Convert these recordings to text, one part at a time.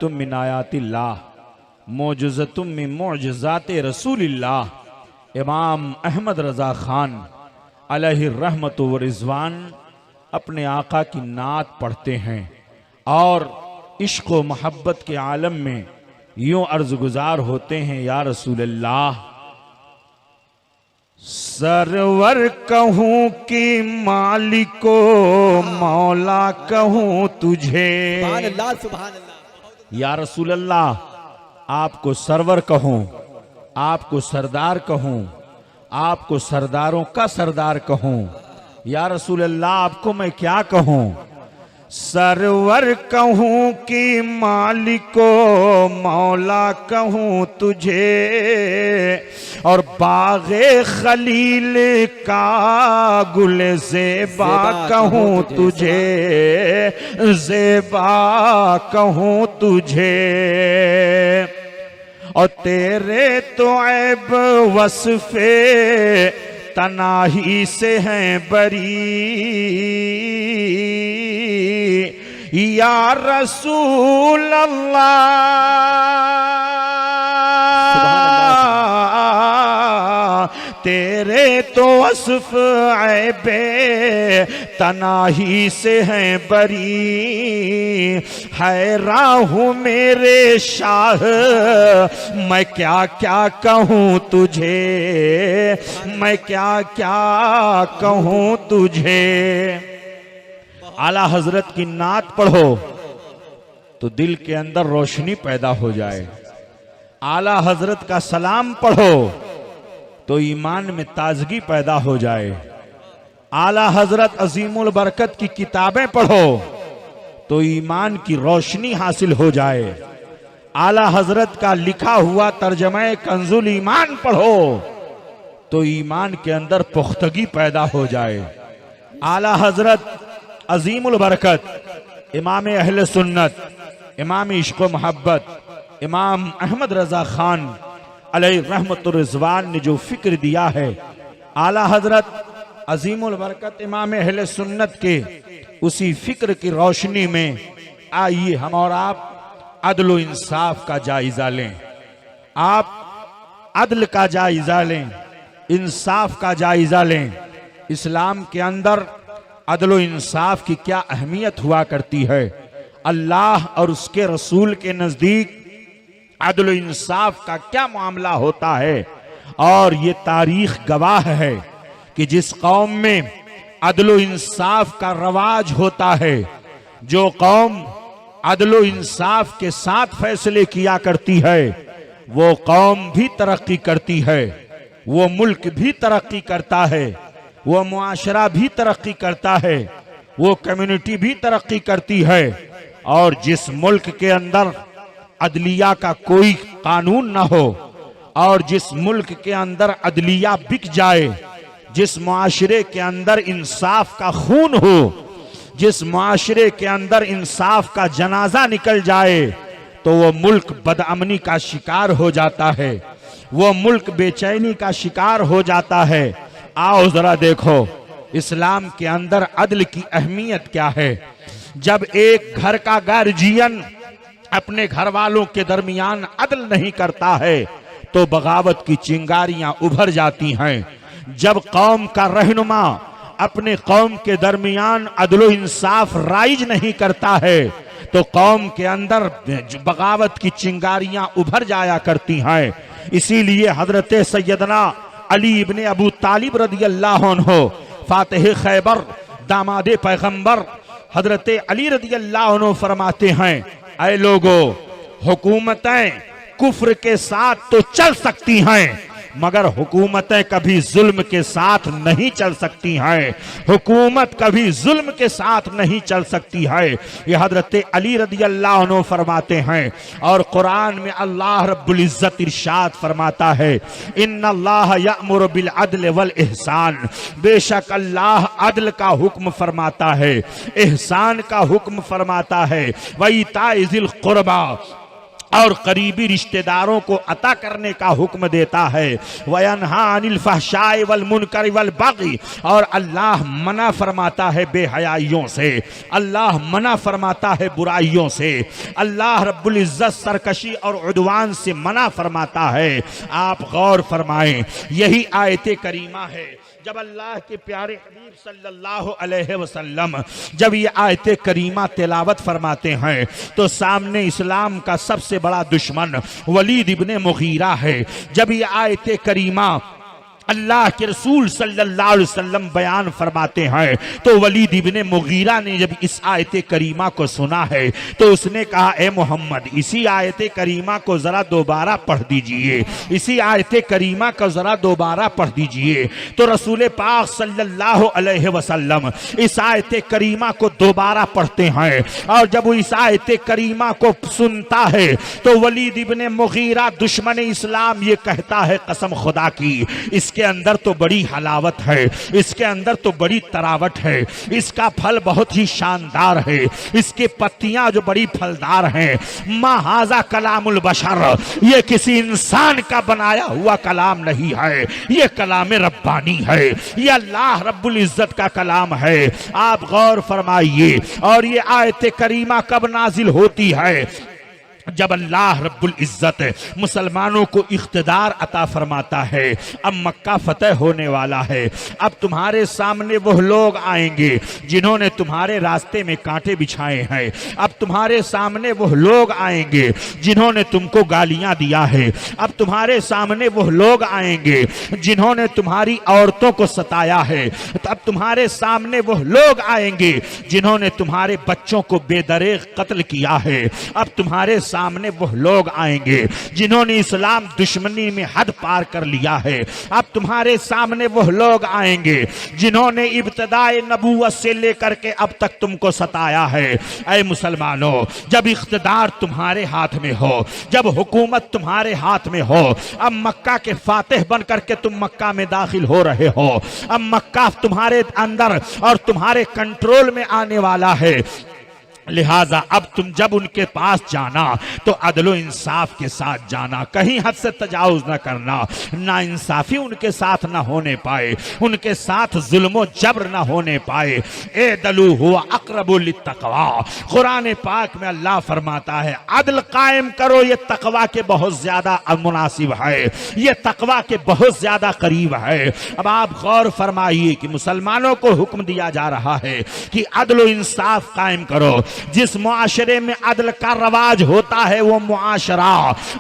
तुम मिन आयातिल्लाह मौजुज़तुम मिन मौजज़ाते रसूलिल्लाह। इमाम अहमद रज़ा खान अलैहि रहमतु व रिज़वान अपने आका की नात पढ़ते हैं और इश्क़ व मोहब्बत के आलम में यूं अर्ज़ गुज़ार होते हैं, या रसूल अल्लाह सरवर कहूँ कि मालिको मौला कहूँ तुझे। सुभान अल्लाह, सुभान अल्लाह। या रसूल अल्लाह, आपको सरवर कहूँ, आपको सरदार कहूँ, आपको सरदारों का सरदार कहूँ। या रसूल अल्लाह, आपको मैं क्या कहूँ? सरवर कहूँ कि मालिको मौला कहूँ तुझे, और बाग़े खलील का गुल ज़ेबा कहूँ तुझे, ज़ेबा कहूँ तुझे। और तेरे तो ऐब वस्फ़े तनाही से हैं बरी, या रसूल अल्लाह तेरे तो वस्फ़ ऐबे तनाही से हैं बरी। हैरान हूँ मेरे शाह मैं क्या क्या कहूँ तुझे, मैं क्या क्या कहूँ तुझे। आला हजरत की नात पढ़ो तो दिल के अंदर रोशनी पैदा हो जाए। आला हजरत का सलाम पढ़ो तो ईमान में ताजगी पैदा हो जाए। आला हजरत अजीमुल बरकत की किताबें पढ़ो तो ईमान की रोशनी हासिल हो जाए। आला हजरत का लिखा हुआ तर्जमे कंजुल ईमान पढ़ो तो ईमान के अंदर पुख्तगी पैदा हो जाए। आला हजरत अजीमुल बरकत इमाम अहले सुन्नत, इमाम इश्क़ मोहब्बत, इमाम अहमद रज़ा खान अलैहि रहमतुर रिज़वान ने जो फिक्र दिया है, आला हजरत अजीमुल बरकत इमाम अहले सुन्नत के उसी फिक्र की रोशनी में आइए हम और आप अदल व इंसाफ का जायजा लें। आप अदल का जायजा लें, इंसाफ का जायजा लें। इस्लाम के अंदर अदल व इंसाफ की क्या अहमियत हुआ करती है। अल्लाह और उसके रसूल के नजदीक अदल व इंसाफ का क्या मामला होता है। और ये तारीख गवाह है कि जिस कौम में अदल व इंसाफ का रवाज होता है, जो कौम अदल व इंसाफ के साथ फैसले किया करती है, वो कौम भी तरक्की करती है, वो मुल्क भी तरक्की करता है, वो मुआशरा भी तरक्की करता है, वो कम्युनिटी भी तरक्की करती है। और जिस मुल्क के अंदर अदलिया का कोई कानून ना हो और जिस मुल्क के अंदर अदलिया बिक जाए, जिस मुआशरे के अंदर इंसाफ का खून हो, जिस मुआशरे के अंदर इंसाफ का जनाजा निकल जाए, तो वो मुल्क बदअमनी का शिकार हो जाता है, वो मुल्क बेचैनी का शिकार हो जाता है। आओ जरा देखो इस्लाम के अंदर अदल की अहमियत क्या है। जब एक घर का गार्जियन अपने घर वालों के दरमियान अदल नहीं करता है तो बगावत की चिंगारियां उभर जाती हैं। जब कौम का रहनुमा अपने कौम के दरमियान अदल व इंसाफ राइज नहीं करता है तो कौम के अंदर बगावत की चिंगारियां उभर जाया करती हैं। इसीलिए हजरत सैयदना अली इब्ने अबू तालिब रदियल्लाहु अन्हु फातिह खैबर दामादे पैगंबर हजरत अली रदियल्लाहु अन्हु फरमाते हैं, ऐ लोगो हुकूमतें कुफ्र के साथ तो चल सकती हैं मगर हुकूमतें कभी जुल्म के साथ नहीं चल सकती हैं। हुकूमत कभी जुल्म के साथ नहीं चल सकती है। ये हजरत अली रदियल्लाहु अन्हु फरमाते हैं। और कुरान में अल्लाह रब्बुल इज्जत इरशाद फरमाता है, इन्नल्लाह यअमुरु बिल अदल वल इहसान, बेशक अल्लाह अदल का हुक्म फरमाता है, एहसान का हुक्म फरमाता है। व इताइ ज़िल कुर्बा, और करीबी रिश्तेदारों को अता करने का हुक्म देता है। वयन्हा अनिल फहशाए वल मुनकर वल बगी, और अल्लाह मना फरमाता है बेहयाइयों से, अल्लाह मना फरमाता है बुराइयों से, अल्लाह रब्बुल इज्जत सरकशी और उद्वान से मना फरमाता है। आप गौर फरमाएं, यही आयत करीमा है जब अल्लाह के प्यारे हबीब सल्लल्लाहु अलैहि वसल्लम जब ये आयत करीमा तिलावत फरमाते हैं तो सामने इस्लाम का सबसे बड़ा दुश्मन वलीद इब्ने मुगीरा है। जब ये आयत करीमा अल्लाह के रसूल सल्लल्लाहु अलैहि वसल्लम बयान फरमाते हैं तो वलीद इब्ने मुगीरा ने जब इस आयत करीमा को सुना है तो उसने कहा, ए मोहम्मद, इसी आयत करीमा को जरा दोबारा पढ़ दीजिए, इसी आयत करीमा को जरा दोबारा पढ़ दीजिए। तो रसूल पाक सल्लल्लाहु अलैहि वसल्लम इस आयत करीमा को दोबारा पढ़ते हैं और जब वो इस आयत करीमा को सुनता है तो वलीद इब्ने मुगीरा दुश्मन इस्लाम ये कहता है, कसम खुदा की इसके अंदर तो बड़ी हलावत है, इसके अंदर तो बड़ी तरावट है, इसका फल बहुत ही शानदार है, इसके पत्तियां जो बड़ी फलदार हैं। मा हाजा कलामुल बशर, ये किसी इंसान का बनाया हुआ कलाम नहीं है, ये कलाम रब्बानी है, ये अल्लाह रब्बुल इज्जत का कलाम है। आप गौर फरमाइए। और ये आयत करीमा कब नाजिल होती है? जब अल्लाह रब्बुल इज्जत मुसलमानों को इख्तिदार अता फरमाता है। अब मक्का फतेह होने वाला है, अब तुम्हारे सामने वह लोग आएंगे जिन्होंने तुम्हारे रास्ते में कांटे बिछाए हैं, अब तुम्हारे सामने वह लोग आएंगे जिन्होंने तुमको गालियां दिया है, अब तुम्हारे सामने वह लोग आएंगे जिन्होंने तुम्हारी औरतों को सताया है, अब तुम्हारे सामने वह लोग आएंगे जिन्होंने तुम्हारे बच्चों को बेदरेग कत्ल किया है, अब तुम्हारे सामने वह लोग आएंगे जिन्होंने इस्लाम दुश्मनी में हद पार कर लिया है, अब तुम्हारे सामने वह लोग आएंगे जिन्होंने इब्तिदाए नबूवत से लेकर के अब तक तुमको सताया है। ऐ मुसलमानों, जब इख्तिदार तुम्हारे हाथ में हो, जब हुकूमत तुम्हारे हाथ में हो, अब मक्का के फातिह बन करके तुम मक्का में दाखिल हो रहे हो, अब मक्का तुम्हारे अंदर और तुम्हारे कंट्रोल में आने वाला है, लिहाजा अब तुम जब उनके पास जाना तो अदलो इंसाफ के साथ जाना, कहीं हद से तजावुज न करना, ना इंसाफी उनके साथ न होने पाए, उनके साथ जुल्म जबर न होने पाए। ए दलू हुआ अक़रबु लित्तक़वा, कुरान पाक में अल्लाह फरमाता है अदल कायम करो, ये तकवा के बहुत ज्यादा मुनासिब है, ये तकवा के बहुत ज्यादा करीब है। अब आप गौर फरमाइए कि मुसलमानों को हुक्म दिया जा रहा है कि अदल इंसाफ कायम करो। जिस मुआशरे में अदल का रवाज होता है वो मुआशरा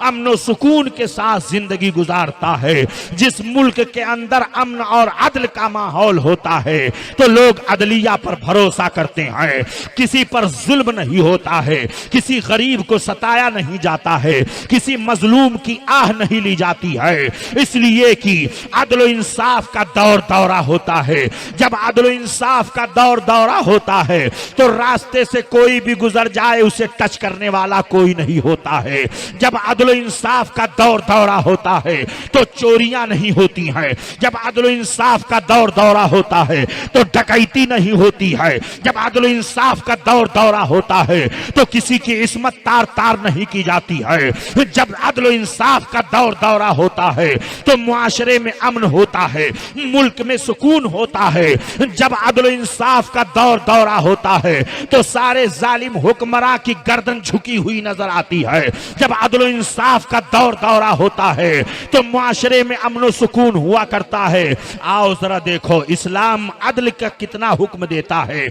अमन सुकून के साथ जिंदगी गुजारता है। जिस मुल्क के अंदर अमन और अदल का माहौल होता है तो लोग अदलिया पर भरोसा करते हैं, किसी पर जुल्म नहीं होता है, किसी गरीब को सताया नहीं जाता है, किसी मजलूम की आह नहीं ली जाती है, इसलिए कि अदल इंसाफ का दौर दौरा होता है। जब अदल इंसाफ का दौर दौरा होता है तो रास्ते से कोई भी गुजर जाए उसे टच करने वाला कोई नहीं होता है। जब अदल इंसाफ का दौर दौरा होता है तो चोरियां नहीं होती हैं, जब अदल इंसाफ का दौर दौरा होता है तो डकैती नहीं होती है, जब अदल इंसाफ का दौर दौरा होता है तो किसी की इस्मत तार तार नहीं की जाती है, जब अदल इंसाफ का दौर दौरा होता है तो मुआशरे में अमन होता है, मुल्क में सुकून होता है। जब अदल इंसाफ का दौर दौरा होता है तो सारे जालिम हुक्मरां की गर्दन झुकी हुई नजर आती है। जब अदल इंसाफ का दौर दौरा होता है तो मुआशरे में अमन सुकून हुआ करता है। आओ जरा देखो इस्लाम अदल का कितना हुक्म देता है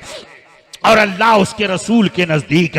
और अल्लाह उसके रसूल के नजदीक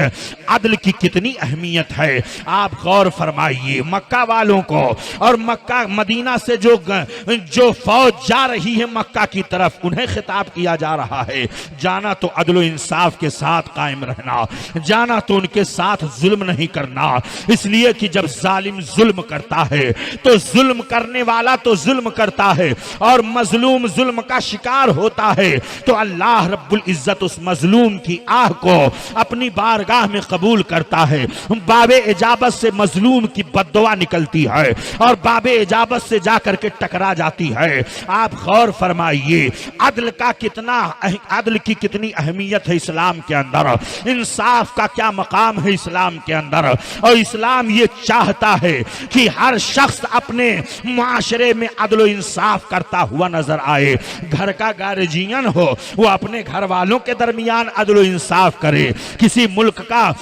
अदल की कितनी अहमियत है। आप गौर फरमाइए, मक्का वालों को और मक्का मदीना से जो फौज जा रही है मक्का की तरफ, उन्हें खिताब किया जा रहा है, जाना तो अदल इंसाफ के साथ कायम रहना, जाना तो उनके साथ जुल्म नहीं करना। इसलिए कि जब जालिम जुल्म करता है तो जुल्म करने वाला तो जुल्म करता है और मजलूम जुल्म का शिकार होता है तो अल्लाह रब्बुल इज्जत उस मजलूम मजलूम की आह को अपनी बारगाह में कबूल करता है, बाबे इजाबत से मजलूम की बद्दुआ निकलती है और बाबे इजाबत से जाकर के टकरा जाती है। आप गौर फरमाइए अदल की कितनी अहमियत है इस्लाम के अंदर, इंसाफ का क्या मकाम है इस्लाम के अंदर। और इस्लाम ये चाहता है कि हर शख्स अपने माशरे में अदल इंसाफ करता हुआ नजर आए। घर का गार्जियन हो वो अपने घर वालों के दरमियान अदल इंसाफ करे, किसी मुल्क का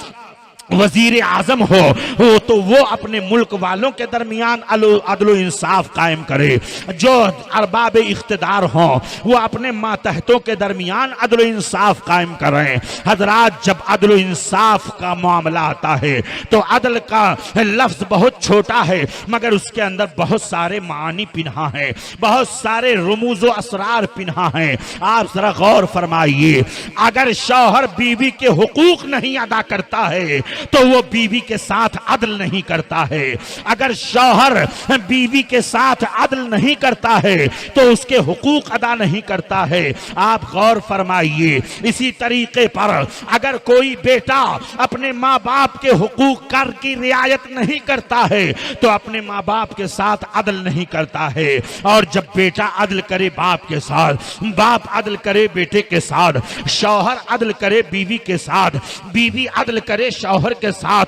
वजीर आजम हो तो वो अपने मुल्क वालों के दरमियान अदल इंसाफ कायम करे, जो अरबाब इख्तिदार हो वो अपने मातहतों के दरमियान अदल इंसाफ कायम करें। हजरात जब अदल इंसाफ का मामला आता है तो अदल का लफ्ज बहुत छोटा है मगर उसके अंदर बहुत सारे मानी पिन्हा है, बहुत सारे रमूज व असरार पिन्हा है। आप जरा गौर फरमाइए, अगर शौहर बीवी के हुकूक नहीं अदा करता है तो वो बीवी के साथ अदल नहीं करता है। अगर शौहर बीवी के साथ अदल नहीं करता है तो उसके हुकूक अदा नहीं करता है। आप गौर फरमाइए, इसी तरीके पर अगर कोई बेटा अपने माँ बाप के हुकूक कर की रियायत नहीं करता है तो अपने माँ बाप के साथ अदल नहीं करता है। और जब बेटा अदल करे बाप के साथ, बाप अदल करे बेटे के साथ, शौहर अदल करे बीवी के साथ, बीवी अदल करे शौहर के साथ,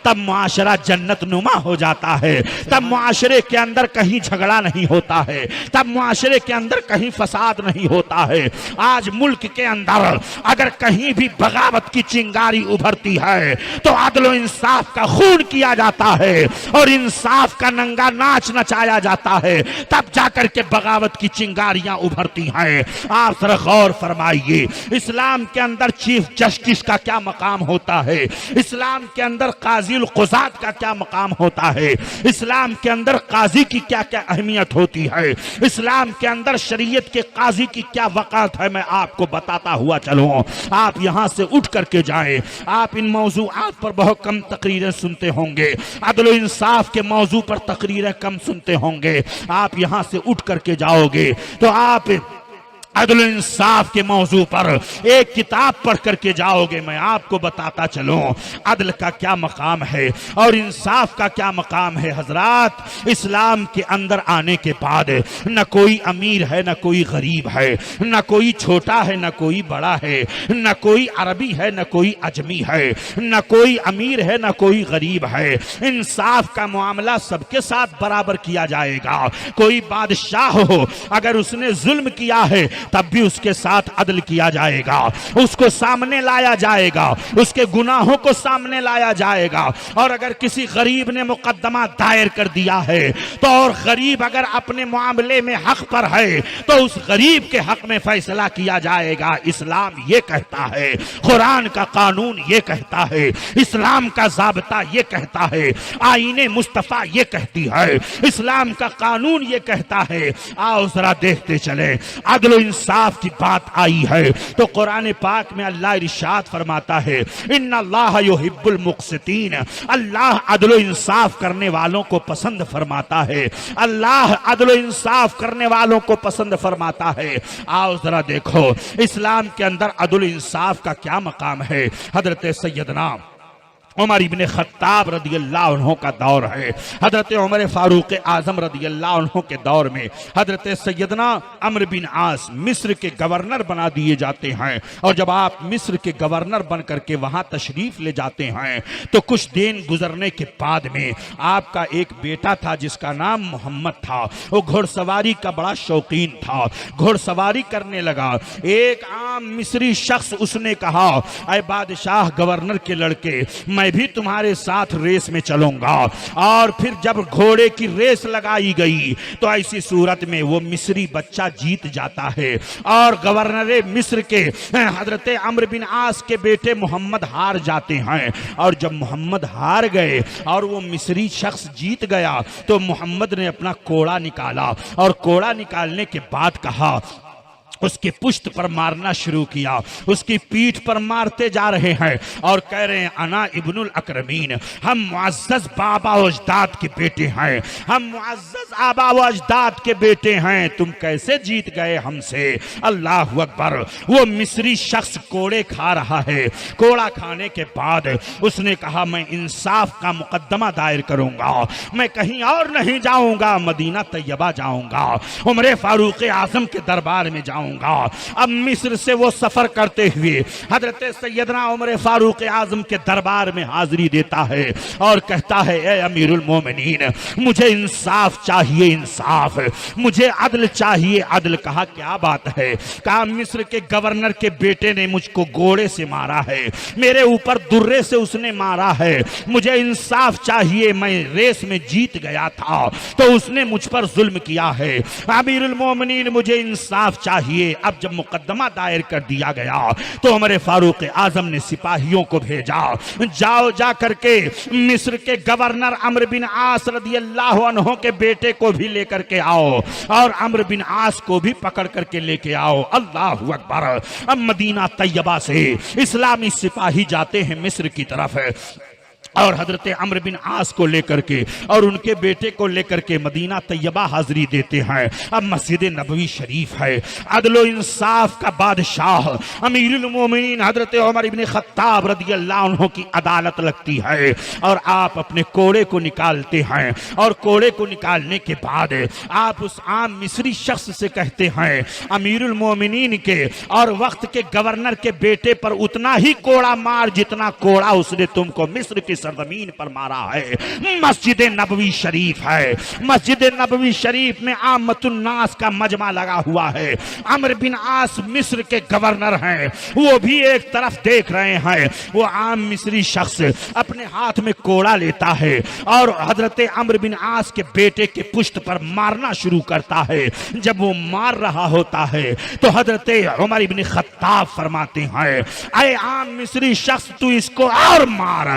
तब मुआशरा जन्नत नुमा हो जाता है। तब मुआशरे के अंदर कहीं झगड़ा नहीं होता है, तब मुआशरे के अंदर कहीं फसाद नहीं होता है। आज मुल्क के अंदर अगर कहीं भी बगावत की चिंगारी उभरती है तो अदल इंसाफ का खून किया जाता है और इंसाफ का नंगा नाच नचाया जाता है, तब जाकर के बगावत की चिंगारियां उभरती हैं। आप जरा गौर फरमाइए, इस्लाम के अंदर चीफ जस्टिस का क्या मकाम होता है, इस्लाम के अंदर काज़ी क़ुज़ात का क्या मकाम होता है, इस्लाम के अंदर काजी की क्या क्या अहमियत होती है, इस्लाम के अंदर शरीयत के काजी की क्या वक़ात है, मैं आपको बताता हुआ चलूं। आप यहां से उठ करके जाएं। आप इन मौज़ूआत पर बहुत कम तकरीरें सुनते होंगे, अदल इंसाफ के मौजू पर तकरीरें कम सुनते होंगे। आप यहां से उठ करके जाओगे तो आप अदल इंसाफ के मौजू पर एक किताब पढ़ करके जाओगे। मैं आपको बताता चलूं अदल का क्या मकाम है और इंसाफ का क्या मकाम है। हजरात, इस्लाम के अंदर आने के बाद न कोई अमीर है न कोई गरीब है, न कोई छोटा है न कोई बड़ा है, न कोई अरबी है न कोई अजमी है, न कोई अमीर है न कोई गरीब है। इंसाफ का मामला सबके साथ बराबर किया जाएगा। कोई बादशाह हो, अगर उसने जुल्म किया है तब भी उसके साथ अदल किया जाएगा, उसको सामने लाया जाएगा, उसके गुनाहों को सामने लाया जाएगा। और अगर किसी गरीब ने मुकद्दमा दायर कर दिया है तो और गरीब अगर अपने मामले में हक पर है तो उस गरीब के हक में फैसला किया जाएगा। इस्लाम ये कहता है, कुरान का कानून ये कहता है, इस्लाम का ज़ाब्ता ये कहता है, आईने मुस्तफ़ा ये कहती है, इस्लाम का कानून ये कहता है। आओ जरा देखते चले, अदल इंसाफ की बात आई है तो कुरान पाक में अल्लाह इरशाद फरमाता है, इन्नल्लाह युहिब्बुल मुक़सितीन, अल्लाह अदल इंसाफ करने वालों को पसंद फरमाता है, अल्लाह अदल इंसाफ करने वालों को पसंद फरमाता है। आओ जरा देखो इस्लाम के अंदर अदल इंसाफ का क्या मकाम है। हजरत सैयदना उमर इब्ने खत्ताब रदियल्लाहु अन्हु का दौर है, हजरत उमर फारूक आजम रदियल्लाहु अन्हु के दौर में हजरत सैयदना अम्र बिन आस मिस्र के गवर्नर बना दिए जाते हैं। और जब आप मिस्र के गवर्नर बन करके वहां तशरीफ ले जाते हैं तो कुछ दिन गुजरने के बाद में आपका एक बेटा था जिसका नाम मोहम्मद था। वो घुड़सवारी का बड़ा शौकीन था, घुड़सवारी करने लगा। एक आम मिस्री शख्स उसने कहा, ऐ बादशाह गवर्नर के लड़के, मैं भी तुम्हारे साथ रेस में चलूंगा। और फिर जब घोड़े की रेस लगाई गई तो ऐसी सूरत में वो मिस्री बच्चा जीत जाता है और गवर्नर मिस्र के हजरत अम्र बिन आस के बेटे मोहम्मद हार जाते हैं। और जब मोहम्मद हार गए और वो मिस्री शख्स जीत गया तो मोहम्मद ने अपना कोड़ा निकाला और कोड़ा निकालने के बाद कहा, उसकी पुश्त पर मारना शुरू किया, उसकी पीठ पर मारते जा रहे हैं और कह रहे हैं अना इब्नुल अकरमीन, हम मुअज़्ज़ज़ बाबा व अजदाद के बेटे हैं, हम मुअज़्ज़ज़ आबा व अजदाद के बेटे हैं, तुम कैसे जीत गए हमसे। अल्लाह अकबर। वो मिस्री शख्स कोड़े खा रहा है। कोड़ा खाने के बाद उसने कहा मैं इंसाफ का मुकदमा दायर करूंगा, मैं कहीं और नहीं जाऊंगा, मदीना तैयबा जाऊंगा, उमर फारूक आजम के दरबार में जाऊंगा। अब मिस्र से वो सफर करते हुए हजरत सैयदना उमर फारूक आजम के दरबार में हाजिरी देता है और कहता है ए अमीरुल मोमिनीन, मुझे इंसाफ चाहिए, इंसाफ, मुझे अदल चाहिए, अदल। कहा क्या बात है। कहा मिस्र के गवर्नर के बेटे ने मुझको घोड़े से मारा है, मेरे ऊपर दुर्रे से उसने मारा है, मुझे इंसाफ चाहिए, मैं रेस में जीत गया था तो उसने मुझ पर जुल्म किया है, अमीरुल मोमिनीन मुझे इंसाफ चाहिए। अब जब मुकदमा दायर कर दिया गया तो उमर फारूक आजम ने सिपाहियों को भेजा, जाओ जा करके मिस्र के गवर्नर अम्र बिन आस रदियल्लाहु अन्हु के बेटे को भी लेकर के आओ और अम्र बिन आस को भी पकड़ करके लेके आओ। अल्लाहु अकबर। अब मदीना तैयबा से इस्लामी सिपाही जाते हैं मिस्र की तरफ और हजरत अम्र बिन आस को लेकर के और उनके बेटे को लेकर के मदीना तैयबा हाजिरी देते हैं। अब मस्जिद नबवी शरीफ है, अदलो इंसाफ का बादशाह अमीरुल मोमिनीन हजरत उमर इब्न खत्ताब रदियल्लाहु अन्हु की अदालत लगती है और आप अपने कोड़े को निकालते हैं और कोड़े को निकालने के बाद आप उस आम मिस्री शख्स से कहते हैं अमीरुल मोमिनीन के और वक्त के गवर्नर के बेटे पर उतना ही कोड़ा मार जितना कोड़ा उसने तुमको मिस्र की सरजमीन पर मारा है। मस्जिद नबवी शरीफ है, मस्जिद नबवी शरीफ में आमतुन नास का मजमा लगा हुआ है। अम्र बिन आस मिस्र के गवर्नर हैं, वो भी एक तरफ देख रहे हैं। वो आम मिस्री शख्स अपने हाथ में कोड़ा लेता है और हजरत अम्र बिन आस के बेटे के पुश्त पर मारना शुरू करता है। जब वो मार रहा होता है तो हजरत उमर इब्न खत्ताब फरमाते हैं अरे आम मिस्री शख्स तू इसको और मार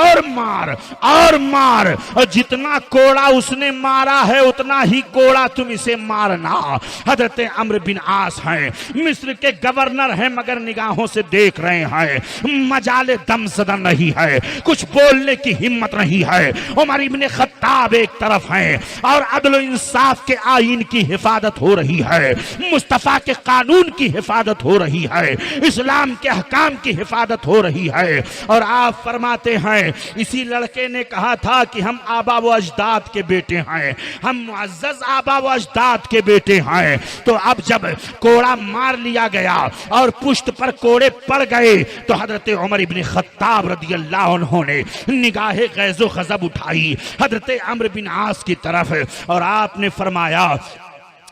और मार और मार, और जितना कोड़ा उसने मारा है उतना ही कोड़ा तुम इसे मारना। हजरत अम्र बिन आस हैं, मिस्र के गवर्नर हैं, मगर निगाहों से देख रहे हैं, मजाले दम सदन नहीं है, कुछ बोलने की हिम्मत नहीं है। उमर इब्न खत्ताब एक तरफ हैं और अदल इंसाफ के आईन की हिफाजत हो रही है, मुस्तफा के कानून की हिफाजत हो रही है, इस्लाम के अहकाम की हिफाजत हो रही है। और आप फरमाते हैं इसी लड़के ने कहा था कि हम आबा व अजदाद के बेटे हैं, हम मुअज़्ज़ज़ आबा व अजदाद के बेटे हैं। तो अब जब कोड़ा मार लिया गया और पुश्त पर कोड़े पड़ गए तो हजरत उमर इब्न खत्ताब रदियल्लाहु अन्हु ने निगाहे गैज़ो ग़ज़ब उठाई हजरत अम्र बिन आस की तरफ और आपने फरमाया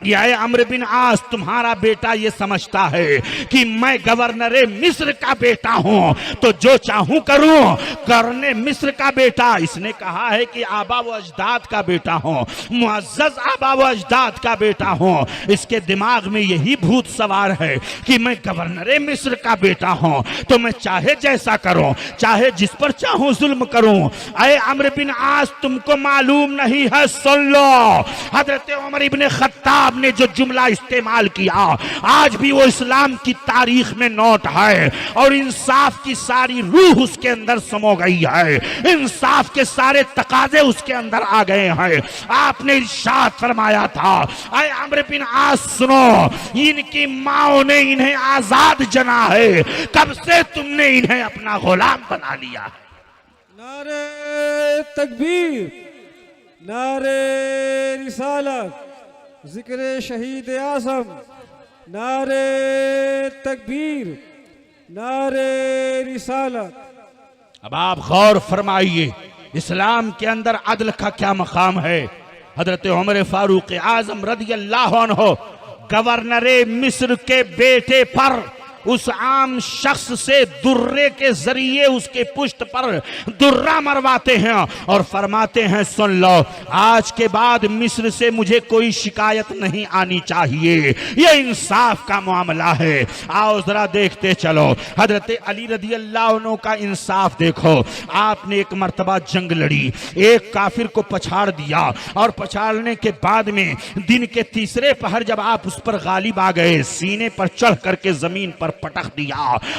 या अम्र बिन आस, तुम्हारा बेटा ये समझता है कि मैं गवर्नर मिस्र का बेटा हूं तो जो चाहूं करूं, करने मिस्र का बेटा। इसने कहा है कि आबा व अजदाद का बेटा हूं, मुअज़्ज़ज़ आबा व अजदाद का बेटा हूं। इसके दिमाग में यही भूत सवार है कि मैं गवर्नर मिस्र का बेटा हूं तो मैं चाहे जैसा करूं, चाहे जिस पर चाहूं जुल्म करूं। अरे अम्र बिन आस, तुमको मालूम नहीं है, सुन लो। हजरत उमर इब्न खत्ताब ने जो जुमला इस्तेमाल किया आज भी वो इस्लाम की तारीख में नोट है और इंसाफ की सारी रूह उसके अंदर समा गई है, इंसाफ के सारे तकाजे उसके अंदर आ गए हैं। आपने इरशाद फरमाया था ऐ अम्र बिन आस सुनो, इनकी माओ ने इन्हें आजाद जना है, कब से तुमने इन्हें अपना गुलाम बना लिया। नारे तकबीर, नारे रिसालत, जिक्र शहीद आज़म, नारे तकबीर, नारे रिसालत। अब आप गौर फरमाइए इस्लाम के अंदर अदल का क्या मकाम है। हजरत उमर फारूक आजम रदियल्लाहु अन्हु गवर्नर मिस्र के बेटे पर उस आम शख्स से दुर्रे के जरिए उसके पुष्ट पर दुर्रा मरवाते हैं और फरमाते हैं सुन लो, आज के बाद मिस्र से मुझे कोई शिकायत नहीं आनी चाहिए, ये इंसाफ का मामला है। आओ जरा देखते चलो हजरत अली रदी अल्लाह अन्हु का इंसाफ देखो। आपने एक मर्तबा जंग लड़ी, एक काफिर को पछाड़ दिया और पछाड़ने के बाद में दिन के तीसरे पहर जब आप उस पर गालिब आ गए, सीने पर चढ़ करके जमीन पर पटक दिया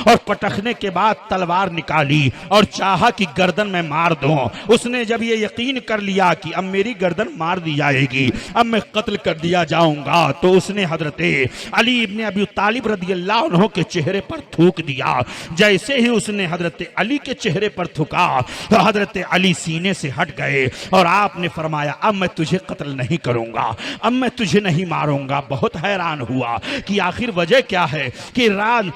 और पटकने के बाद तलवार निकाली और चाहा कि गर्दन में मार दूं। उसने जब ये यकीन कर लिया कि अब मेरी गर्दन मार दी जाएगी, अब मैं कत्ल कर दिया जाऊंगा, तो उसने हजरत अली इब्ने अबी तालिब रदी अल्लाह अन्हु के चेहरे पर थूक दिया। जैसे ही उसने हजरत अली के चेहरे पर थूका तो हजरत अली सीने से हट गए और आपने फरमाया अब मैं तुझे कत्ल नहीं करूंगा, अब मैं तुझे नहीं मारूंगा। बहुत हैरान हुआ कि आखिर वजह क्या है कि रात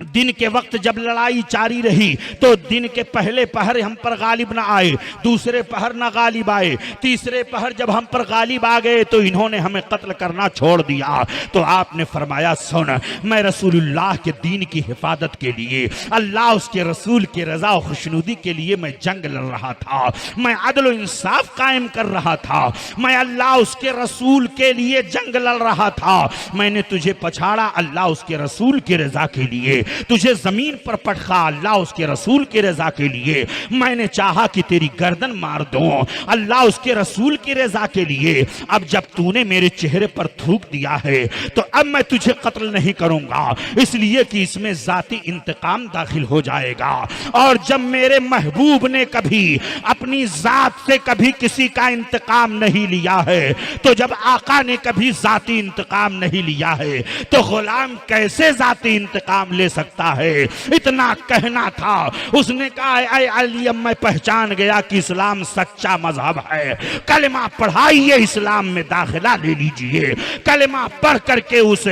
दिन के वक्त जब लड़ाई जारी रही तो दिन के पहले पहर हम पर गालिब ना आए, दूसरे पहर ना गालिब आए, तीसरे पहर जब हम पर गालिब आ गए तो इन्होंने हमें कत्ल करना छोड़ दिया। तो आपने फरमाया सुन, मैं रसूलुल्लाह के दीन की हिफाजत के लिए, अल्लाह उसके रसूल के रजा और खुशनुदी के लिए मैं जंग लड़ रहा था, मैं अदल इंसाफ कायम कर रहा था, मैं अल्लाह उसके रसूल के लिए जंग लड़ रहा था। मैंने तुझे पछाड़ा अल्लाह उसके रसूल की रजा के लिए, तुझे जमीन पर पटका अल्लाह उसके रसूल की रजा के लिए, मैंने चाहा कि तेरी गर्दन मार दूं अल्लाह उसके रसूल की रजा के लिए। अब जब तूने मेरे चेहरे पर थूक दिया है तो अब मैं तुझे कत्ल नहीं करूंगा, इसलिए कि इसमें जाती इंतकाम दाखिल हो जाएगा। और जब मेरे महबूब ने कभी अपनी जात से कभी किसी का इंतकाम नहीं लिया है, तो जब आका ने कभी जाती इंतकाम नहीं लिया है तो गुलाम कैसे जाती इंतकाम ले सकता है। इतना कहना था। उसने कहा ऐ अली अब मैं पहचान गया कि इस्लाम सच्चा मजहब है, कलमा पढ़ाइए, इस्लाम में दाखिला ले लीजिए। कलमा पढ़ करके उस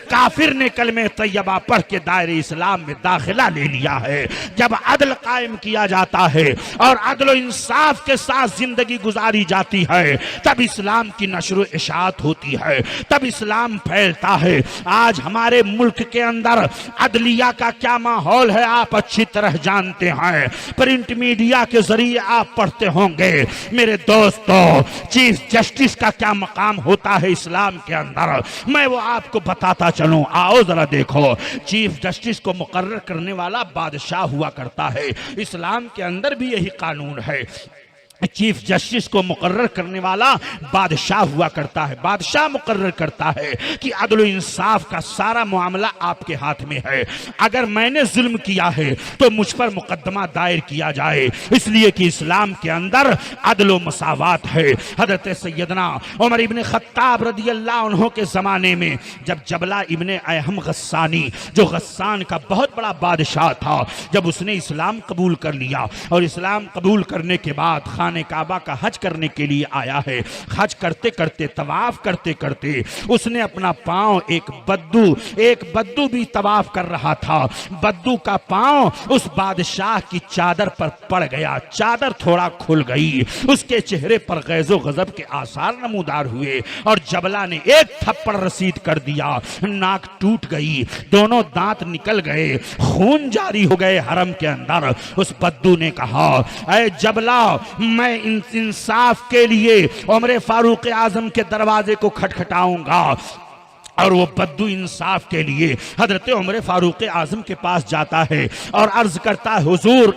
काफिर ने कलमे तैयबा पढ़ के दायरे इस्लाम में दाखिला ले लिया है। जब अदल कायम किया जाता है और अदल इंसाफ के साथ जिंदगी गुजारी जाती है तब इस्लाम की नशर इशाअत होती है, तब इस्लाम फैलता है। आज हमारे मुल्क के अंदर अदलिया का क्या माहौल है आप अच्छी तरह जानते हैं, प्रिंट मीडिया के जरिए आप पढ़ते होंगे। मेरे दोस्तों, चीफ जस्टिस का क्या मकाम होता है इस्लाम के अंदर, मैं वो आपको बताता चलूं। आओ जरा देखो, चीफ जस्टिस को मुकर्रर करने वाला बादशाह हुआ करता है। इस्लाम के अंदर भी यही कानून है, चीफ जस्टिस को मुकर्रर करने वाला बादशाह हुआ करता है। बादशाह मुकर्रर करता है कि अदल इंसाफ का सारा मामला आपके हाथ में है, अगर मैंने जुल्म किया है तो मुझ पर मुकदमा दायर किया जाए, इसलिए कि इस्लाम के अंदर अदल मसावात है। हजरत सैयदना उमर इब्ने खत्ताब रदी अल्लाह अन्हु के ज़माने में जब जबला इब्ने अहम गस्सानी, जो गस्सान का बहुत बड़ा बादशाह था, जब उसने इस्लाम कबूल कर लिया और इस्लाम कबूल करने के बाद काबा का हज करने के लिए आया है, हज करते करते तवाफ करते करते उसने अपना पांव, एक बद्दू भी तवाफ कर रहा था, बद्दू का पांव उस बादशाह की चादर पर पड़ गया, चादर थोड़ा खुल गई, उसके चेहरे पर गैज़ो गजब के आसार नमूदार हुए और जबला ने एक थप्पड़ रसीद कर दिया, नाक टूट गई, दोनों दांत निकल गए, खून जारी हो गए हरम के अंदर। उस बद्दू ने कहा ऐ जबला, मैं इंसाफ के लिए उमर फारूक आजम के दरवाजे को खटखटाऊंगा। और वो बद्दू इंसाफ के लिए हजरत उमर फारूक आजम के पास जाता है और अर्ज करता है हुजूर,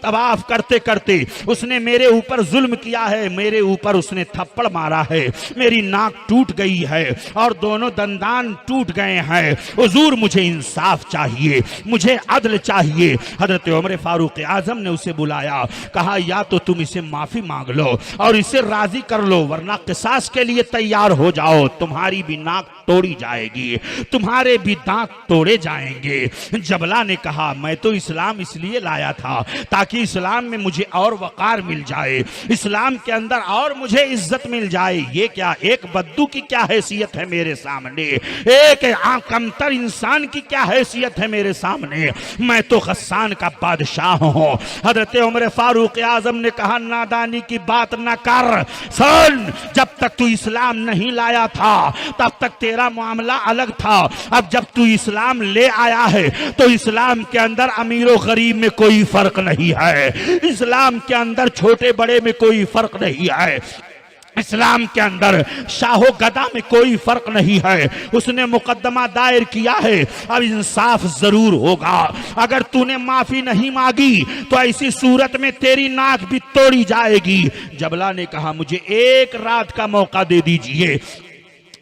तवाफ करते करते उसने मेरे ऊपर जुल्म किया है, मेरे ऊपर उसने थप्पड़ मारा है, मेरी नाक टूट गई है और दोनों दंदान टूट गए हैं, हुजूर मुझे इंसाफ चाहिए, मुझे अदल चाहिए। हजरत उमर फारूक आजम ने उसे बुलाया, कहा या तो तुम इसे माफी मांग लो और इसे राजी कर लो, वरना किसास के लिए तैयार हो जाओ, तुम्हारी भी नाक तोड़ी जाएगी, तुम्हारे भी दांत तोड़े जाएंगे। जबला ने कहा मैं तो इस्लाम इसलिए लाया था ताकि इस्लाम में मुझे और वकार मिल जाए, इस्लाम के अंदर और मुझे इज्जत मिल जाए। ये क्या, एक बद्दू की क्या हैसियत है मेरे सामने, एक कमतर इंसान की क्या हैसियत है मेरे सामने, मैं तो गस्सान का बादशाह हूं। हजरत उमर फारूक आजम ने कहा नादानी की बात न कर, सुन, जब तक तू इस्लाम नहीं लाया था तब तक तेरा मामला अलग था। अब जब तू इस्लाम ले आया है तो इस्लाम के अंदर अमीर और गरीब में कोई फर्क नहीं है, इस्लाम के अंदर छोटे बड़े में कोई फर्क नहीं है, इस्लाम के अंदर शाहो गदा में कोई फर्क नहीं है। उसने मुकदमा दायर किया है, अब इंसाफ जरूर होगा। अगर तूने माफी नहीं मांगी तो ऐसी सूरत में तेरी नाक भी तोड़ी जाएगी। जबला ने कहा मुझे एक रात का मौका दे दीजिए।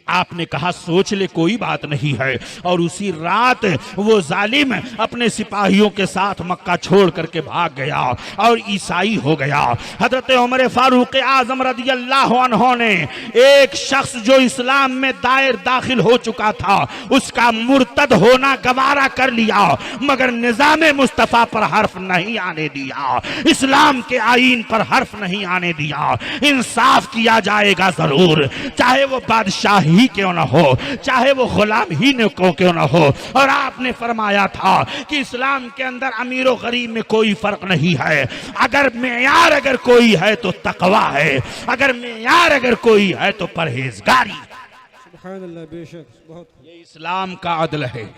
आपने कहा सोच ले, कोई बात नहीं है। और उसी रात वो जालिम अपने सिपाहियों के साथ मक्का छोड़ करके भाग गया और ईसाई हो गया। हजरत उमर फारूक आजम रदियल्लाहु अन्हु ने एक शख्स जो इस्लाम में दाखिल हो चुका था उसका मुर्तद होना गवारा कर लिया, मगर निजाम मुस्तफा पर हर्फ नहीं आने दिया, इस्लाम के आईन पर हर्फ नहीं आने दिया। इंसाफ किया जाएगा जरूर, चाहे वो बादशाह ही क्यों ना हो, चाहे वो गुलाम ही ने क्यों ना हो। और आपने फरमाया था कि इस्लाम के अंदर अमीर और गरीब में कोई फर्क नहीं है। अगर मेयार अगर कोई है तो तकवा है, अगर मेयार अगर कोई है तो परहेजगारी। सुभान अल्लाह, बेशक बहुत। ये इस्लाम का अदल है,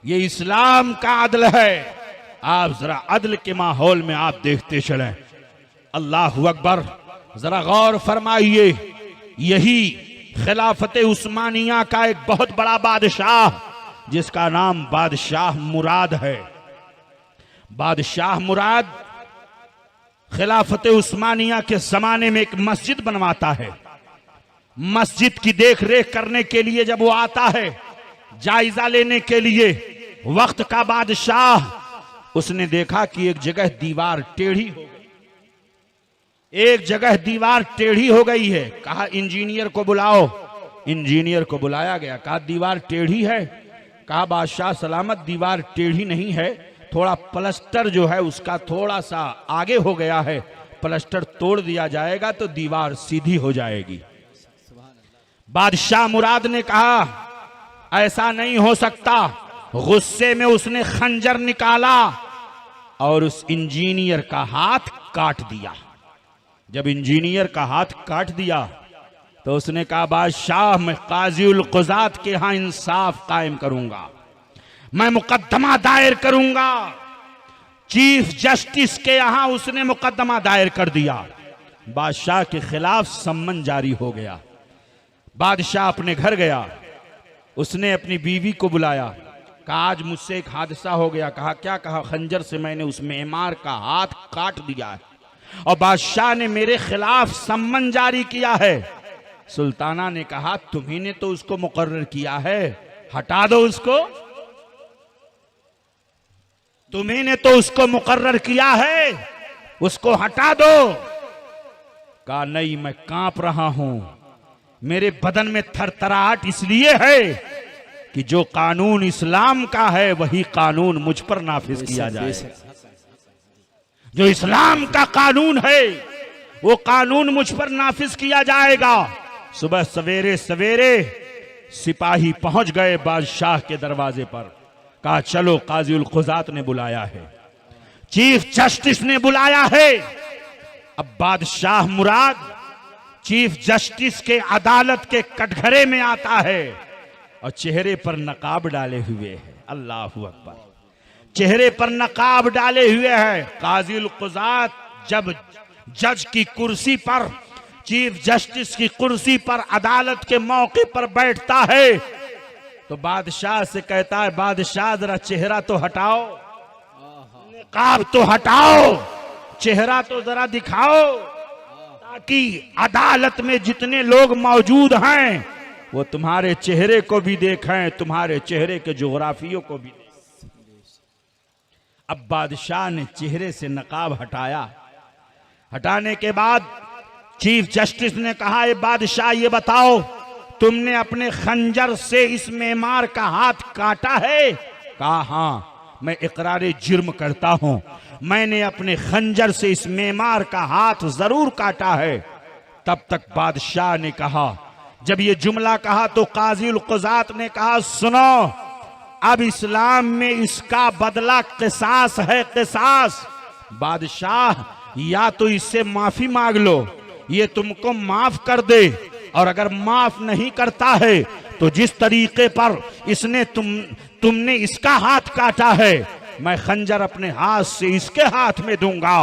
ये इस्लाम का अदल है। आप जरा अदल के माहौल में आप देखते चलें। अल्लाहु अकबर। जरा गौर फरमाइए, यही खिलाफत उस्मानिया का एक बहुत बड़ा बादशाह जिसका नाम बादशाह मुराद है। बादशाह मुराद खिलाफत उस्मानिया के जमाने में एक मस्जिद बनवाता है। मस्जिद की देख रेख करने के लिए जब वो आता है, जायजा लेने के लिए, वक्त का बादशाह, उसने देखा कि एक जगह दीवार टेढ़ी हो गई, एक जगह दीवार टेढ़ी हो गई है। कहा इंजीनियर को बुलाओ। इंजीनियर को बुलाया गया, कहा दीवार टेढ़ी है। कहा बादशाह सलामत, दीवार टेढ़ी नहीं है, थोड़ा प्लास्टर जो है उसका थोड़ा सा आगे हो गया है, प्लास्टर तोड़ दिया जाएगा तो दीवार सीधी हो जाएगी। बादशाह मुराद ने कहा ऐसा नहीं हो सकता। गुस्से में उसने खंजर निकाला और उस इंजीनियर का हाथ काट दिया। जब इंजीनियर का हाथ काट दिया तो उसने कहा बादशाह, मैं काजी उल कुज़ात के यहां इंसाफ कायम करूंगा, मैं मुकदमा दायर करूंगा। चीफ जस्टिस के यहां उसने मुकदमा दायर कर दिया। बादशाह के खिलाफ सम्मन जारी हो गया। बादशाह अपने घर गया, उसने अपनी बीवी को बुलाया, कहा आज मुझसे एक हादसा हो गया। कहा क्या? कहा खंजर से मैंने उस मेमार का हाथ काट दिया है और बादशाह ने मेरे खिलाफ सम्मन जारी किया है। सुल्ताना ने कहा तुम्ही ने तो उसको मुकर्रर किया है, हटा दो उसको, तुम्ही ने तो उसको मुकर्रर किया है, उसको हटा दो। कहा नहीं, मैं कांप रहा हूं, मेरे बदन में थरथराहट इसलिए है कि जो कानून इस्लाम का है वही कानून मुझ पर नाफिज किया जाए। जो इस्लाम का कानून है वो कानून मुझ पर नाफिज किया जाएगा। सुबह सवेरे सवेरे सिपाही पहुंच गए बादशाह के दरवाजे पर। कहा चलो, काजी उल कुज़ात ने बुलाया है, चीफ जस्टिस ने बुलाया है। अब बादशाह मुराद चीफ जस्टिस के अदालत के कटघरे में आता है और चेहरे पर नकाब डाले हुए है। अल्लाहु अकबर। चेहरे पर नकाब डाले हुए है। काजी उल कुज़ात जब जज की कुर्सी पर, चीफ जस्टिस की कुर्सी पर, अदालत के मौके पर बैठता है तो बादशाह से कहता है बादशाह जरा चेहरा तो हटाओ, नकाब तो हटाओ, चेहरा तो जरा दिखाओ ताकि अदालत में जितने लोग मौजूद हैं वो तुम्हारे चेहरे को भी देखें, तुम्हारे चेहरे के जोग्राफियों को भी देखें। अब बादशाह ने चेहरे से नकाब हटाया। हटाने के बाद चीफ जस्टिस ने कहा ये बादशाह ये बताओ तुमने अपने खंजर से इस मेमार का हाथ काटा है? कहा हाँ, मैं इकरार जुर्म करता हूं, मैंने अपने खंजर से इस मेमार का हाथ जरूर काटा है। तब तक बादशाह ने कहा, जब ये जुमला कहा तो काजी उल कुज़ात ने कहा सुनो, अब इस्लाम में इसका बदला क़िसास है, क़िसास। बादशाह या तो इससे माफी मांग लो, ये तुमको माफ कर दे, और अगर माफ नहीं करता है तो जिस तरीके पर इसने तुमने इसका हाथ काटा है, मैं खंजर अपने हाथ से इसके हाथ में दूंगा।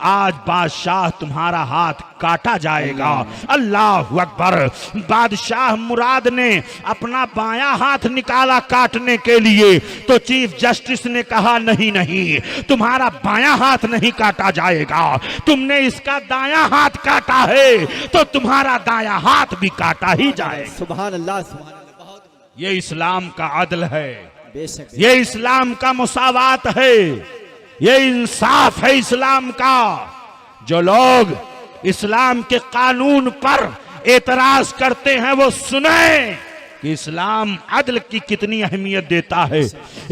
आज बादशाह तुम्हारा हाथ काटा जाएगा। अल्लाह अकबर। बादशाह मुराद ने अपना बायां हाथ निकाला काटने के लिए, तो चीफ जस्टिस ने कहा नहीं नहीं, तुम्हारा बायां हाथ नहीं काटा जाएगा, तुमने इसका दायां हाथ काटा है तो तुम्हारा दायां हाथ भी काटा ही जाएगा। सुभान अल्लाह, सुभान अल्लाह। बहुत ये इस्लाम का अदल है, बेशक ये इस्लाम का मुसावात है, ये इंसाफ है इस्लाम का। जो लोग इस्लाम के कानून पर एतराज करते हैं वो सुने कि इस्लाम अदल की कितनी अहमियत देता है,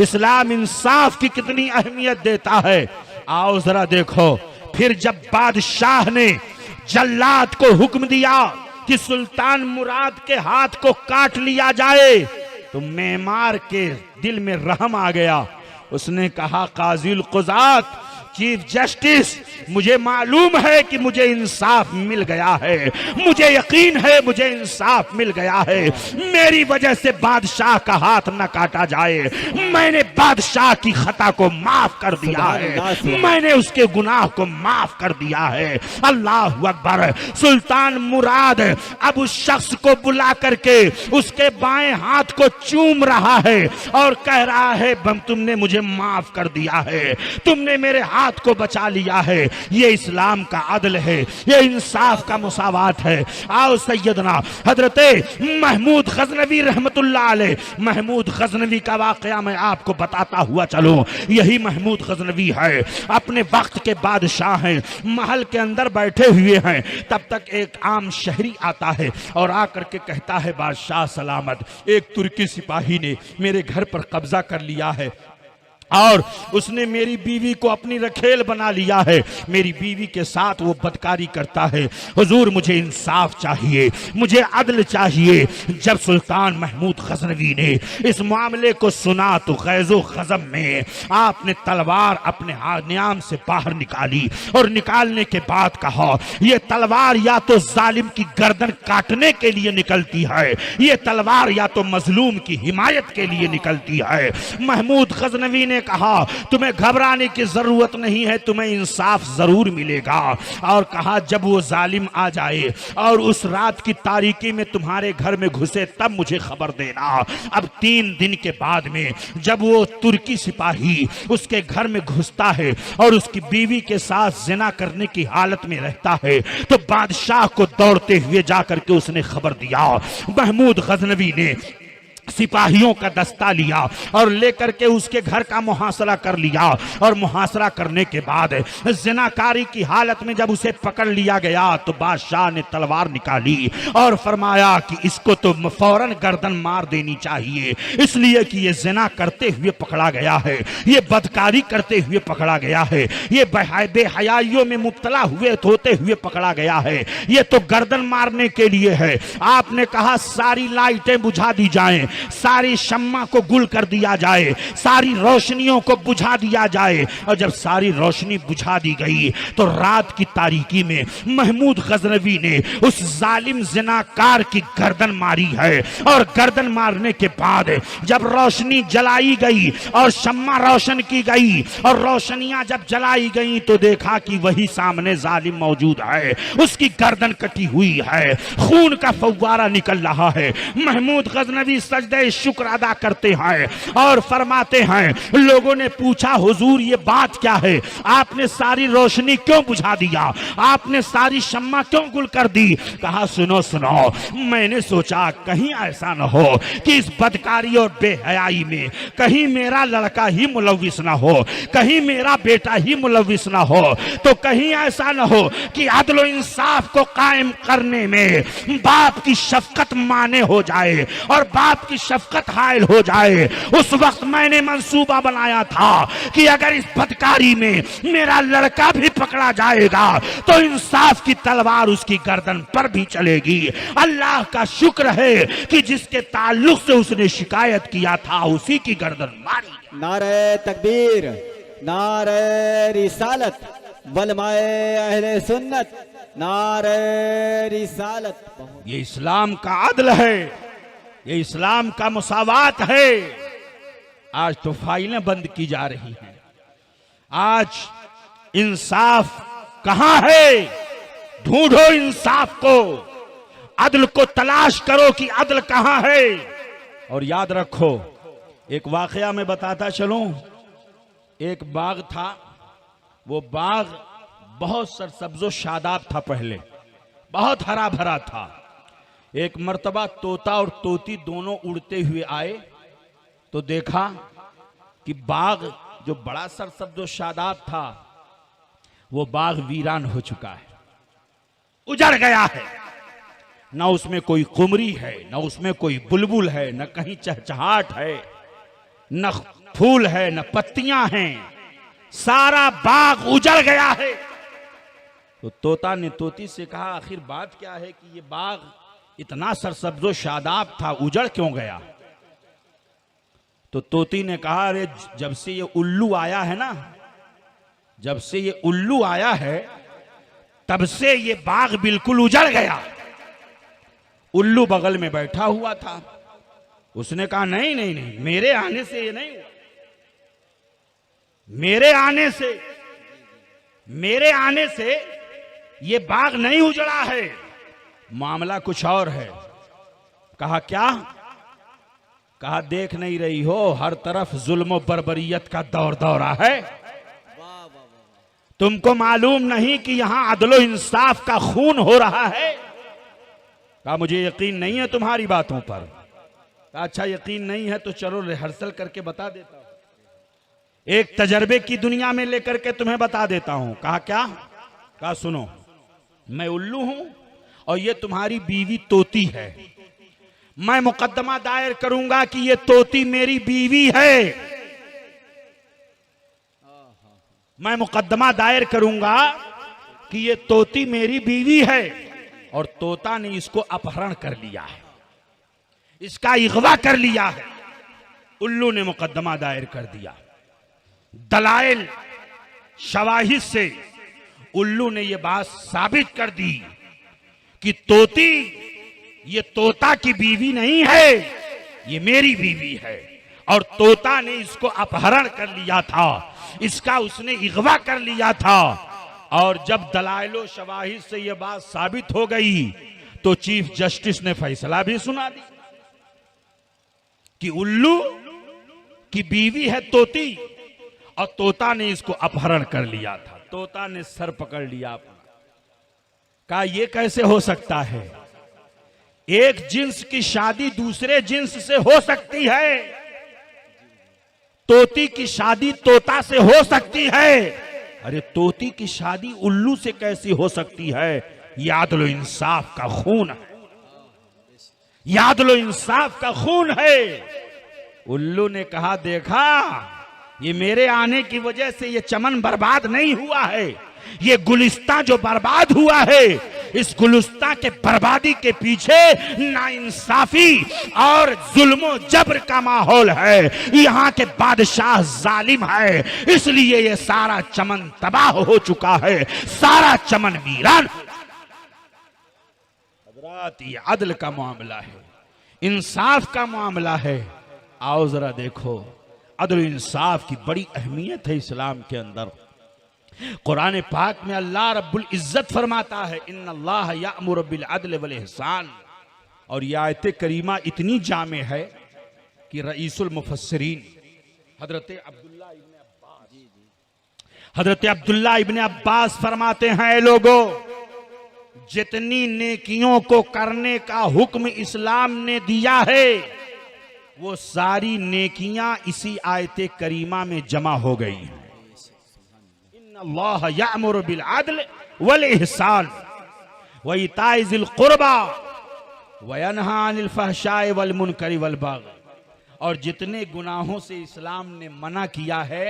इस्लाम इंसाफ की कितनी अहमियत देता है। आओ जरा देखो, फिर जब बादशाह ने जल्लाद को हुक्म दिया कि सुल्तान मुराद के हाथ को काट लिया जाए, तो मेमार के दिल में रहम आ गया। उसने कहा काज़िल क़ुज़ात, चीफ जस्टिस, मुझे मालूम है कि मुझे इंसाफ मिल गया है, मुझे यकीन है मुझे इंसाफ मिल गया है, मेरी वजह से बादशाह का हाथ न काटा जाए। मैंने बादशाह की खता को माफ कर दिया है, मैंने उसके गुनाह को माफ कर दिया है। अल्लाह अकबर। सुल्तान मुराद अब उस शख्स को बुला करके उसके बाएं हाथ को चूम रहा है और कह रहा है तुमने मुझे माफ कर दिया है, तुमने मेरे हाथ को बचा लिया है। ये इस्लाम का अदल है, ये इंसाफ का मुसावात है। आओ सैयदना हजरते महमूद गजनवी रहमतुल्लाह अलैह, महमूद गजनवी का वाकया मैं आपको बताता हुआ चलूं। यही महमूद गजनवी है, अपने वक्त के बादशाह हैं, महल के अंदर बैठे हुए हैं। तब तक एक आम शहरी आता है और आकर के कहता है बादशाह सलामत, एक तुर्की सिपाही ने मेरे घर पर कब्जा कर लिया है और उसने मेरी बीवी को अपनी रखेल बना लिया है, मेरी बीवी के साथ वो बदकारी करता है। हुजूर मुझे इंसाफ चाहिए, मुझे अदल चाहिए। जब सुल्तान महमूद गजनवी ने इस मामले को सुना तो गैज़ो ग़ज़ब में आपने तलवार अपने न्याम से बाहर निकाली और निकालने के बाद कहा यह तलवार या तो जालिम की गर्दन काटने के लिए निकलती है, ये तलवार या तो मजलूम की हिमायत के लिए निकलती है। महमूद गजनवी ने कहा तुम्हें घबराने की जरूरत नहीं है, तुम्हें इंसाफ जरूर मिलेगा। और कहा जब वो जालिम आ जाए और उस रात की तारीकी में तुम्हारे घर में घुसे तब मुझे खबर देना। अब 3 दिन के बाद में जब वो तुर्की सिपाही उसके घर में घुसता है और उसकी बीवी के साथ जिना करने की हालत में रहता है तो बादशाह को दौड़ते हुए जाकर के उसने खबर दिया। महमूद गजनवी ने सिपाहियों का दस्ता लिया और लेकर के उसके घर का मुहासरा कर लिया और मुहासरा करने के बाद जिनाकारी की हालत में जब उसे पकड़ लिया गया तो बादशाह ने तलवार निकाली और फरमाया कि इसको तो फौरन गर्दन मार देनी चाहिए, इसलिए कि ये जिना करते हुए पकड़ा गया है, ये बदकारी करते हुए पकड़ा गया है, ये बेहयाइयों में मुब्तला होते हुए पकड़ा गया है, ये तो गर्दन मारने के लिए है। आपने कहा सारी लाइटें बुझा दी जाएं, सारी शम्मा को गुल कर दिया जाए, सारी रोशनियों को बुझा दिया जाए। और जब सारी रोशनी बुझा दी गई तो रात की तारीकी में महमूद गजनवी ने उस जालिम जिनाकार की गर्दन मारी है और गर्दन मारने के बाद जब रोशनी जलाई गई और शम्मा रोशन की गई और रोशनियां जब जलाई गई तो देखा कि वही सामने जालिम मौजूद है, उसकी गर्दन कटी हुई है, खून का फव्वारा निकल रहा है। महमूद गजनवी सजदे शुक्र अदा करते हैं और फरमाते हैं लोगों ने पूछा हुजूर ये बात क्या है, आपने सारी रोशनी क्यों बुझा दिया, आपने सारी शम्मा क्यों गुल कर दी। कहा सुनो सुनो, मैंने सोचा कहीं ऐसा न हो कि इस बदकारी और बेहयाई में कहीं मेरा लड़का ही मुलविस ना हो, कहीं मेरा बेटा ही मुलविस ना हो, तो कहीं ऐसा न हो कि अदल इंसाफ को कायम करने में बाप की शफकत माने हो जाए और बाप की शफकत हायल हो जाए। उस वक्त मैंने मंसूबा बनाया था कि अगर इस बदकारी में मेरा लड़का भी पकड़ा जाएगा तो इंसाफ की तलवार उसकी गर्दन पर भी चलेगी। अल्लाह का शुक्र है कि जिसके ताल्लुक से उसने शिकायत किया था उसी की गर्दन मारी। नारे तकबीर, नारे रिसालत, वलमाए अहले सुन्नत, नारे रिसालत। ये इस्लाम का अदल है, ये इस्लाम का मुसावात है। आज तो फाइलें बंद की जा रही हैं। आज इंसाफ कहां है? ढूंढो इंसाफ को, अदल को तलाश करो कि अदल कहां है। और याद रखो, एक वाकया मैं बताता चलूं। एक बाग था, वो बाग बहुत सरसब्जो शादाब था, पहले बहुत हरा भरा था। एक मर्तबा तोता और तोती दोनों उड़ते हुए आए तो देखा कि बाग जो बड़ा सरसब्जो शादाब था, वो बाग वीरान हो चुका है, उजड़ गया है। न उसमें कोई कुमरी है, न उसमें कोई बुलबुल है, न कहीं चहचहाट है, न फूल है, न पत्तियां हैं। सारा बाग उजड़ गया है। तो तोता ने तोती से कहा, आखिर बात क्या है कि ये बाग इतना सरसब्जो शादाब था, उजड़ क्यों गया? तो तोती ने कहा, अरे जब से ये उल्लू आया है ना, जब से ये उल्लू आया है तब से ये बाग बिल्कुल उजड़ गया। उल्लू बगल में बैठा हुआ था। उसने कहा, नहीं नहीं नहीं, मेरे आने से ये नहीं हुआ, मेरे आने से ये बाग नहीं उजड़ा है, मामला कुछ और है। कहा क्या? कहा देख नहीं रही हो, हर तरफ जुल्म और बर्बरियत का दौर दौरा है। तुमको मालूम नहीं कि यहां अदलो इंसाफ का खून हो रहा है? कहा मुझे यकीन नहीं है तुम्हारी बातों पर। कहा अच्छा यकीन नहीं है तो चलो रिहर्सल करके बता देता हूं, एक तजर्बे की दुनिया में लेकर के तुम्हें बता देता हूं। कहा क्या? कहा सुनो, मैं उल्लू हूं और ये तुम्हारी बीवी तोती है। मैं मुकदमा दायर करूंगा कि ये तोती मेरी बीवी है। मैं मुकदमा दायर करूंगा कि ये तोती मेरी बीवी है और तोता ने इसको अपहरण कर लिया है, इसका इगवा कर लिया है। उल्लू ने मुकदमा दायर कर दिया। दलाइल शवाहिद से उल्लू ने यह बात साबित कर दी कि तोती ये तोता की बीवी नहीं है, ये मेरी बीवी है। और तोता ने इसको अपहरण कर लिया था, इसका उसने इगवा कर लिया था। और जब दलाइलो शवाहिद से यह बात साबित हो गई तो चीफ जस्टिस ने फैसला भी सुना दी कि उल्लू की बीवी है तोती और तोता ने इसको अपहरण कर लिया था। तोता ने सर पकड़ लिया अपना, कहा यह कैसे हो सकता है? एक जिन्स की शादी दूसरे जिन्स से हो सकती है, तोती की शादी तोता से हो सकती है, अरे तोती की शादी उल्लू से कैसी हो सकती है? याद लो इंसाफ का खून है, याद लो इंसाफ का खून है। उल्लू ने कहा देखा, ये मेरे आने की वजह से ये चमन बर्बाद नहीं हुआ है, ये गुलिस्तां जो बर्बाद हुआ है, इस गुलिस्तां के बर्बादी के पीछे नाइंसाफी और जुल्म जबर का माहौल है। यहाँ के बादशाह जालिम है, इसलिए ये सारा चमन तबाह हो चुका है, सारा चमन वीरान। हज़रात ये अदल का मामला है, इंसाफ का मामला है। आओ जरा देखो, अदल इंसाफ की बड़ी अहमियत है इस्लाम के अंदर। कुरान पाक में अल्लाह रब्बुल इज्जत फरमाता है, इन्नल्लाह यामुरु बिल अदल वल इहसान। और यह आयत करीमा इतनी जामे है कि रईसुल मुफस्सिरीन हजरत अब्दुल्लाह इब्ने अब्बास फरमाते हैं, लोगों जितनी नेकियों को करने का हुक्म इस्लाम ने दिया है वो सारी नेकियां इसी आयत करीमा में जमा हो गई हैं। इन्नल्लाह यामुरु बिल अदल वल इहसान व इताइ ज़िल कुर्बा व यन्हा अनिल फहशाइ वल मुनकरि वल बग़य। और जितने गुनाहों से इस्लाम ने मना किया है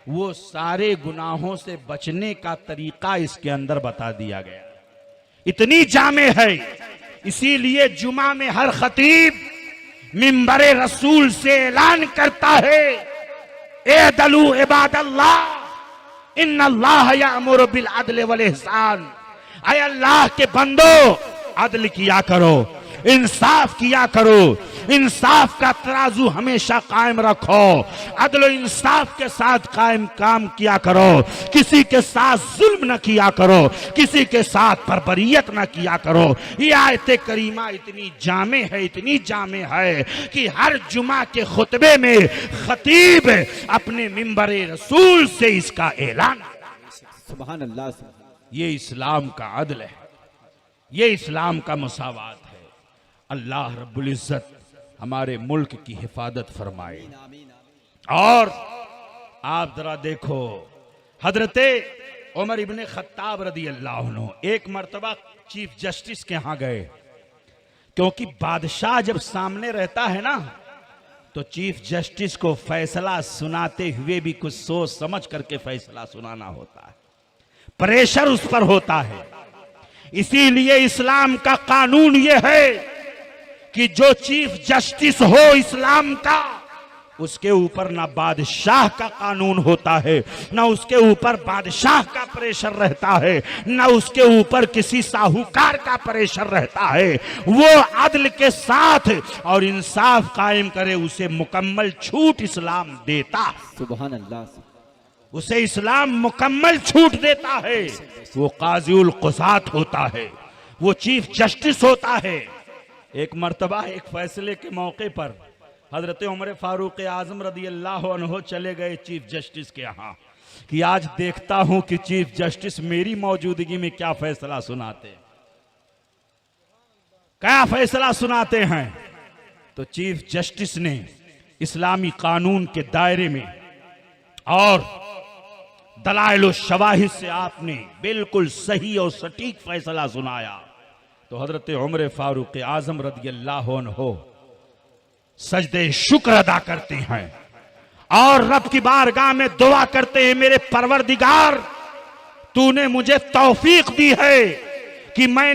वो सारे गुनाहों से बचने का तरीका इसके अंदर बता दिया गया। इतनी जामे है, इसीलिए जुमा में हर खतीब मिंबरे रसूल से ऐलान करता है, ए दलू इबादल्लाह इन्नल्लाह यामुरु बिल अदल वल इहसान। ऐ अल्लाह के बंदो, अदल किया करो, इंसाफ किया करो। इंसाफ का तराजू हमेशा कायम रखो, अदल और इंसाफ के साथ कायम काम किया करो, किसी के साथ जुल्म न किया करो, किसी के साथ बर्बरियत न किया करो। ये आयत करीमा इतनी जामे है, इतनी जामे है कि हर जुमा के खुतबे में खतीब अपने मिंबर रसूल से इसका ऐलान। सुभान अल्लाह। ये इस्लाम का अदल है, ये इस्लाम का मुसावात है। अल्लाह रब्बुल इज्जत हमारे मुल्क की हिफाजत फरमाए। और आप जरा देखो, हजरते उमर इब्ने खत्ताब रदी अल्लाह अन्हु एक मर्तबा चीफ जस्टिस के यहां गए, क्योंकि बादशाह जब सामने रहता है ना तो चीफ जस्टिस को फैसला सुनाते हुए भी कुछ सोच समझ करके फैसला सुनाना होता है, प्रेशर उस पर होता है। इसीलिए इस्लाम का कानून यह है कि जो चीफ जस्टिस हो इस्लाम का, उसके ऊपर ना बादशाह का कानून होता है, ना उसके ऊपर बादशाह का प्रेशर रहता है, ना उसके ऊपर किसी साहूकार का प्रेशर रहता है। वो अदल के साथ और इंसाफ कायम करे, उसे मुकम्मल छूट इस्लाम देता है। सुभान अल्लाह। उसे इस्लाम मुकम्मल छूट देता है। वो काज़ीउल क़ुज़ात होता है, वो चीफ जस्टिस होता है। एक मर्तबा एक फैसले के मौके पर हजरत उमर फारूक आजम रदी अल्लाह अन्हु चले गए चीफ जस्टिस के यहाँ कि आज देखता हूं कि चीफ जस्टिस मेरी मौजूदगी में क्या फैसला सुनाते, क्या फैसला सुनाते हैं। तो चीफ जस्टिस ने इस्लामी कानून के दायरे में और दलाइल और शवाहिद से आपने बिल्कुल सही और सटीक फैसला सुनाया। तो हजरत उमर फारूक आजम रदी अल्लाह अन्हु सजदे शुक्र अदा करते हैं और रब की बारगाह में दुआ करते हैं, मेरे परवरदिगार तूने मुझे तौफीक दी है कि मैं